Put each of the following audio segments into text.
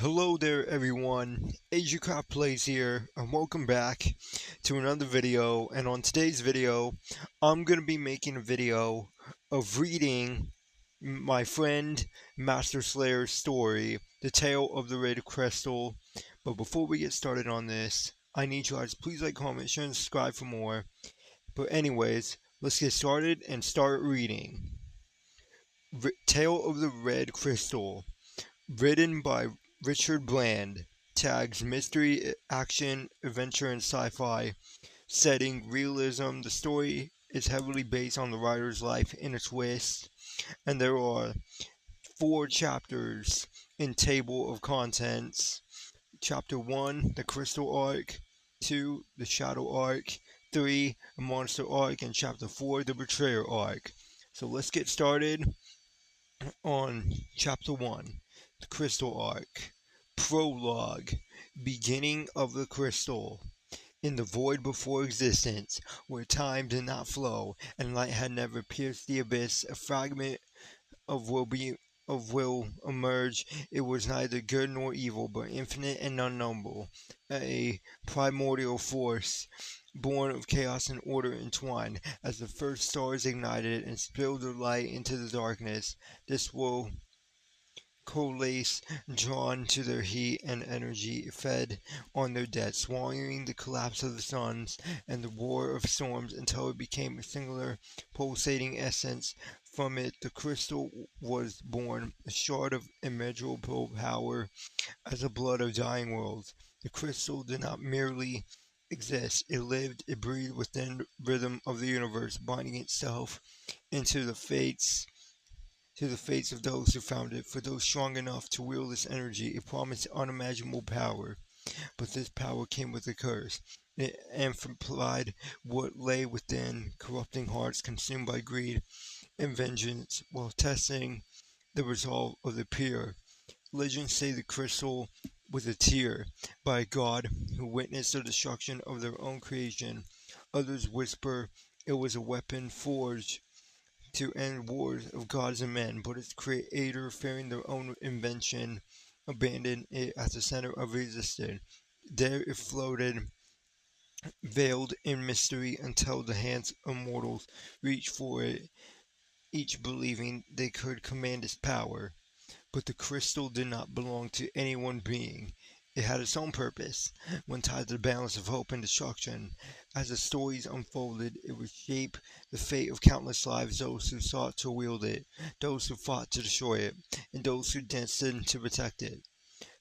Hello there everyone, AsiaCraft Plays here, and welcome back to another video. And on today's video, I'm going to be making a video of reading my friend Master Slayer's story, The Tale of the Red Crystal. But before we get started on this, I need you guys to please like, comment, share, and subscribe for more. But anyways, let's get started and start reading. Tale of the Red Crystal. Written by Richard Bland. Tags mystery, action, adventure, and sci-fi. Setting realism. The story is heavily based on the writer's life in a twist, and there are 4 chapters in table of contents. Chapter 1, the Crystal Arc. 2, the Shadow Arc. 3, the Monster Arc. And Chapter 4, the Betrayer Arc. So let's get started on Chapter 1, the Crystal Arc. Prologue. Beginning of the Crystal. In the void before existence, where time did not flow, and light had never pierced the abyss, a fragment of will emerge. It was neither good nor evil, but infinite and unknowable, a primordial force, born of chaos and order entwined. As the first stars ignited and spilled their light into the darkness, this will coalesce, drawn to their heat and energy, fed on their dead, swallowing the collapse of the suns and the roar of storms until it became a singular, pulsating essence. From it, the crystal was born, a shard of immeasurable power, as the blood of dying worlds. The crystal did not merely exist, it lived, it breathed within the rhythm of the universe, binding itself into the fates of those who found it. For those strong enough to wield this energy, it promised unimaginable power. But this power came with a curse. It amplified what lay within, corrupting hearts consumed by greed and vengeance, while testing the resolve of the pure. Legends say the crystal was a tear by a god who witnessed the destruction of their own creation. Others whisper it was a weapon forged to end wars of gods and men, but its creator, fearing their own invention, abandoned it at the center of resistance. There it floated, veiled in mystery, until the hands of mortals reached for it, each believing they could command its power. But the crystal did not belong to any one being. It had its own purpose, when tied to the balance of hope and destruction. As the stories unfolded, it would shape the fate of countless lives, those who sought to wield it, those who fought to destroy it, and those who destined to protect it.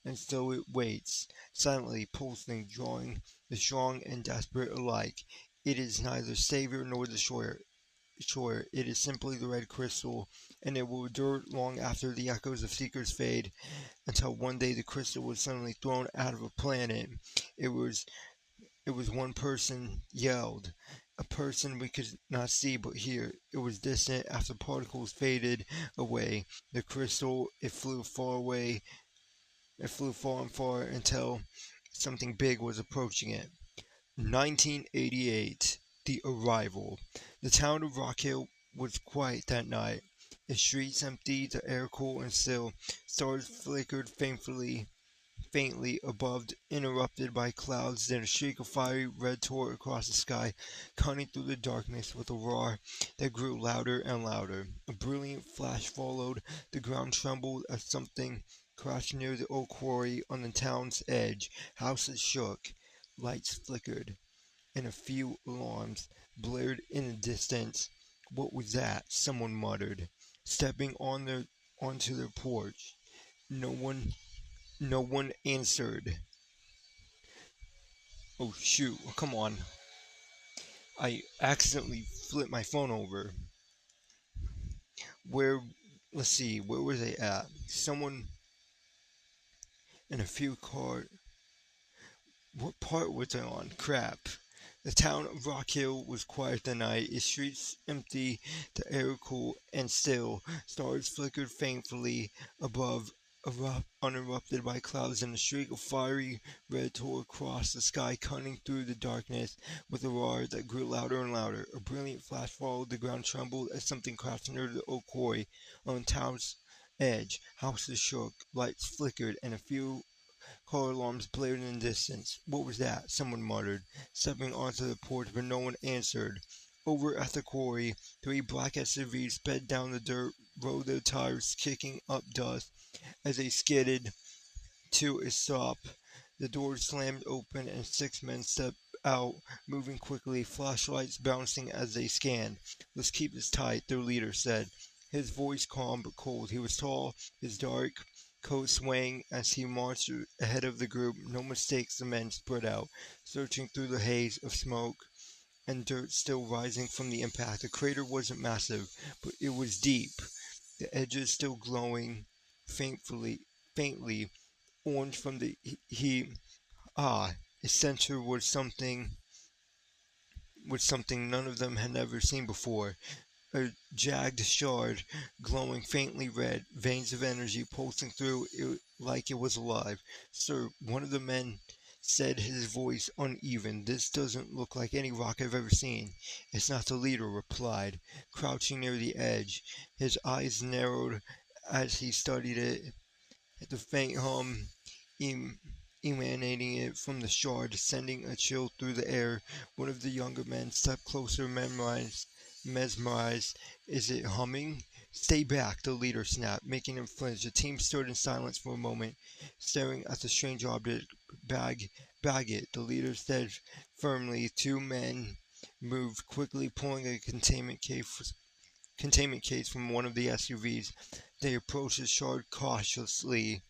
And so it waits, silently pulsing, drawing the strong and desperate alike. It is neither savior nor destroyer. Sure, it is simply the red crystal, and it will endure long after the echoes of seekers fade, until one day the crystal was suddenly thrown out of a planet. It was one person yelled, a person we could not see but hear. It was distant after particles faded away. The crystal, it flew far away. It flew far and far until something big was approaching it. 1988. The Arrival. The town of Rock Hill was quiet that night. The streets empty, the air cool and still. Stars flickered faintly above, interrupted by clouds. Then a streak of fiery red tore across the sky, cutting through the darkness with a roar that grew louder and louder. A brilliant flash followed. The ground trembled as something crashed near the old quarry on the town's edge. Houses shook, lights flickered, and a few alarms blared in the distance. "What was that?" someone muttered, stepping onto their porch. No one no one answered. Oh shoot, come on. I accidentally flipped my phone over. Where let's see, where was they at? Someone in a few cars. What part was I on? Crap. The town of Rock Hill was quiet that night, its streets empty, the air cool and still. Stars flickered faintly above, uninterrupted by clouds, and a streak of fiery red tore across the sky, cutting through the darkness with a roar that grew louder and louder. A brilliant flash followed. The ground trembled as something crashed near the oak quarry on the town's edge. Houses shook, lights flickered, and a few car alarms blared in the distance. What was that? Someone muttered, stepping onto the porch, but no one answered. Over at the quarry, three black SUVs sped down the dirt road, their tires kicking up dust as they skidded to a stop. The doors slammed open and six men stepped out, moving quickly, flashlights bouncing as they scanned. "Let's keep this tight," their leader said, his voice calm but cold. He was tall, his dark coat swaying as he marched ahead of the group. No mistakes, the men spread out, searching through the haze of smoke and dirt still rising from the impact. The crater wasn't massive, but it was deep, the edges still glowing faintly orange from the heat. Ah, its center was something none of them had ever seen before. A jagged shard, glowing faintly red, veins of energy pulsing through it like it was alive. "Sir," one of the men said, his voice uneven, "this doesn't look like any rock I've ever seen." "It's not," the leader replied, crouching near the edge. His eyes narrowed as he studied it, the faint hum em- emanating it from the shard, sending a chill through the air. One of the younger men stepped closer, mesmerized. "Is it humming?" "Stay back," the leader snapped, making him flinch. The team stood in silence for a moment, staring at the strange object. Bag it," the leader said firmly. Two men moved quickly, pulling a containment case from one of the SUVs. They approached the shard cautiously.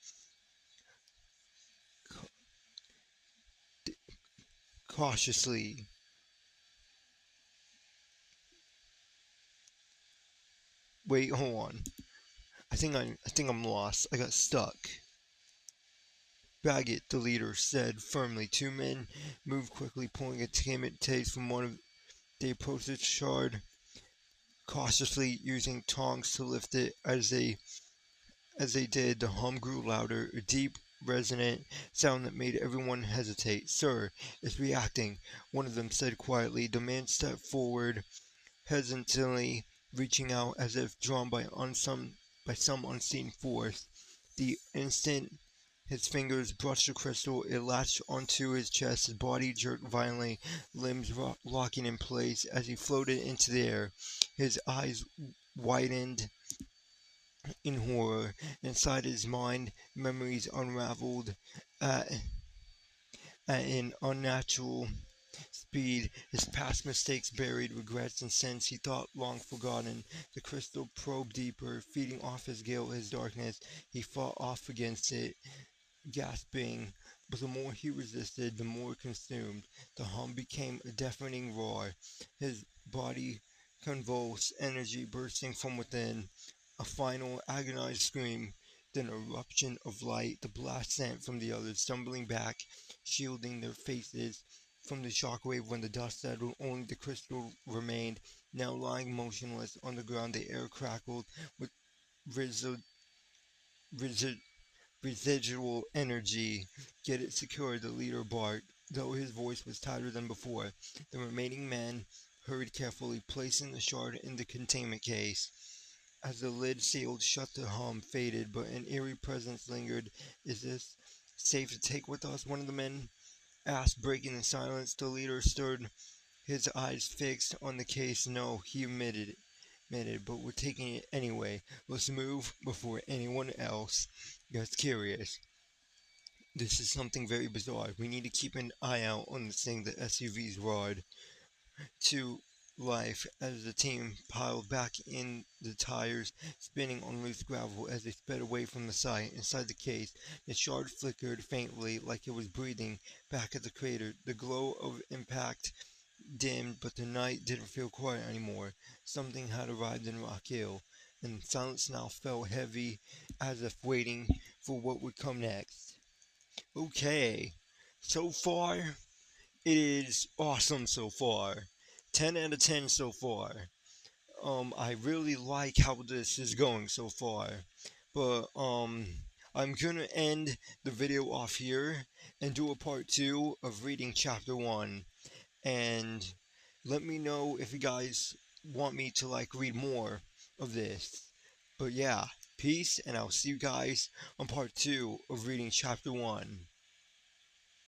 Wait, hold on. I think I'm lost. I got stuck. "Bag it," the leader said firmly. Two men moved quickly, pulling a containment case from one of. They approached the shard cautiously, using tongs to lift it. As they did, the hum grew louder, a deep, resonant sound that made everyone hesitate. "Sir, it's reacting," one of them said quietly. The man stepped forward, hesitantly, reaching out as if drawn by some unseen force. The instant his fingers brushed the crystal, it latched onto his chest. His body jerked violently, limbs locking in place as he floated into the air. His eyes widened in horror. Inside his mind, memories unraveled at, at an unnatural speed, his past mistakes buried, regrets and sins he thought long forgotten. The crystal probed deeper, feeding off his guilt, his darkness. He fought off against it, gasping, but the more he resisted, the more it consumed. The hum became a deafening roar. His body convulsed, energy bursting from within. A final agonized scream, then eruption of light. The blast sent from the others, stumbling back, shielding their faces from the shockwave. When the dust settled, only the crystal remained, now lying motionless on the ground. The air crackled with resi- resi- residual energy. "Get it secured," the leader barked, though his voice was tighter than before. The remaining men hurried carefully, placing the shard in the containment case. As the lid sealed shut, the hum faded, but an eerie presence lingered. "Is this safe to take with us?" one of the men asked, breaking the silence. The leader stood, his eyes fixed on the case. "No," he admitted, "but we're taking it anyway. Let's move before anyone else gets curious. This is something very bizarre. We need to keep an eye out on this thing the SUVs roared to life as the team piled back in, the tires spinning on loose gravel as they sped away from the site. Inside the case, the shard flickered faintly like it was breathing back at the crater. The glow of impact dimmed, but the night didn't feel quiet anymore. Something had arrived in Rock Hill, and silence now felt heavy, as if waiting for what would come next. Okay, so far, it is awesome so far. 10 out of 10 so far. I really like how this is going so far. But, I'm gonna end the video off here and do a part 2 of reading chapter 1. And let me know if you guys want me to, like, read more of this. But yeah, Peace, and I'll see you guys on part 2 of reading chapter 1.